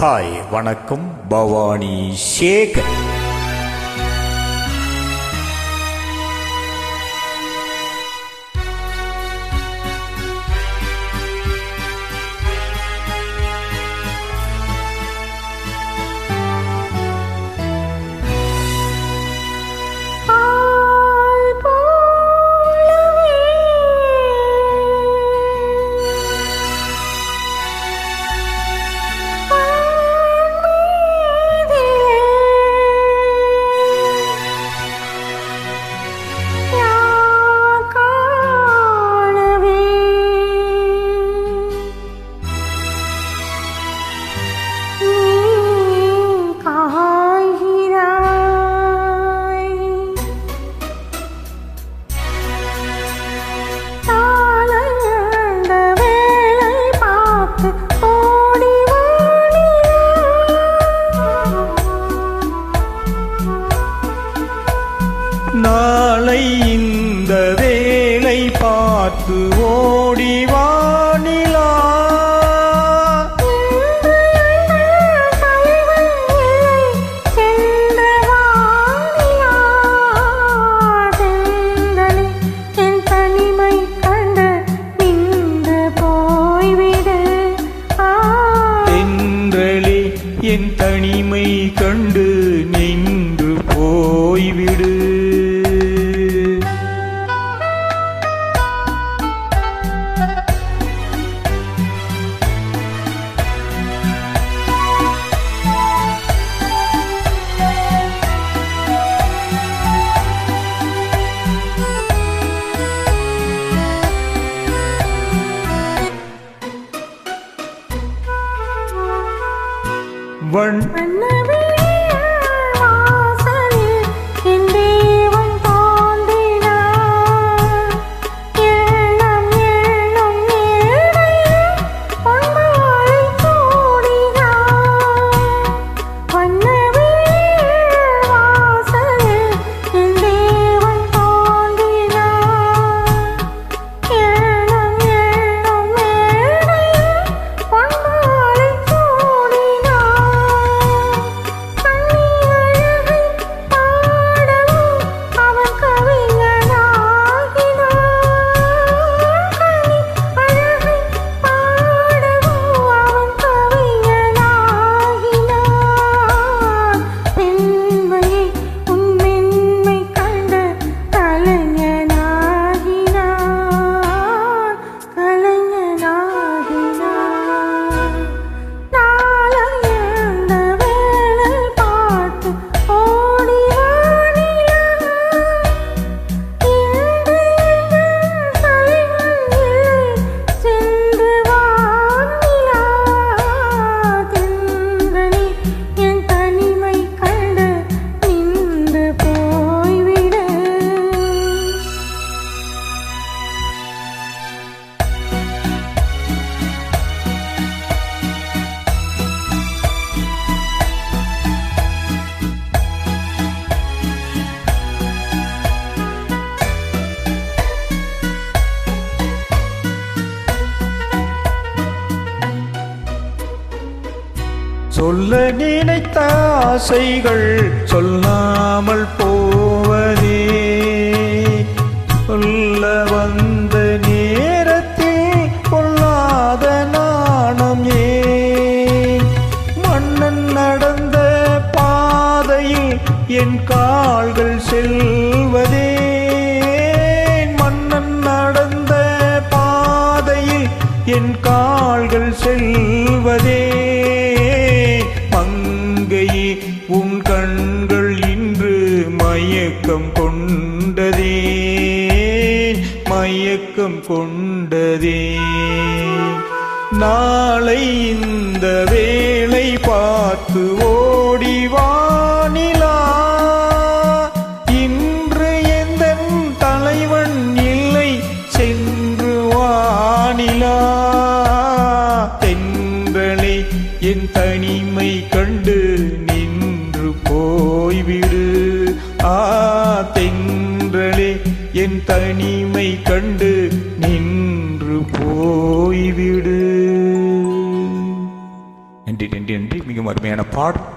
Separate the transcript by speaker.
Speaker 1: Hi வணக்கம் பவானி சேகர்.
Speaker 2: நாளை இந்த வேளை பார்த்து ஓடி வானிலா,
Speaker 3: என் தனிமை கண்டு நின்று போய்விடு.
Speaker 2: தென்றலே என் தனிமை கண்டு நின்று போய்விடு.
Speaker 3: வாசலில் என் தேவன் தோன்றினார். எண்ணம் எண்ணம் ஏழையில் பொன்மாலை சூடினார். வண்ணவெளியில் வாசலில் என் தேவன் தோன்றினார். எண்ணம் எண்ணம் ஏழையில் பொன்மாலை
Speaker 2: சொல்ல நினைத்த ஆசைகள் சொல்லாமல் போவதே, சொல்ல வந்த நேரத்தில் கொள்ளாத நாணம் ஏன்? மன்னன் நடந்த பாதையில் என் கால்கள் செல்வதே, மன்னன் நடந்த பாதையில் என் கால்கள் செல்வதே. மங்கையே உன் கண்கள் இன்று மயக்கம் கொண்டதே, மயக்கம் கொண்டதே. நாளை இந்த வேளை பார்த்து ஓடி வானிலா, இன்று எந்தன் தலைவன் இல்லை சென்று வானிலா. தென்றலே என் தனிமை கண்டு நின்று போய்விடு. தென்றலே என் தனிமை கண்டு நின்று போய்விடு.
Speaker 1: நன்றி நன்றி நன்றி. மிகவும் அருமையான பாடல்.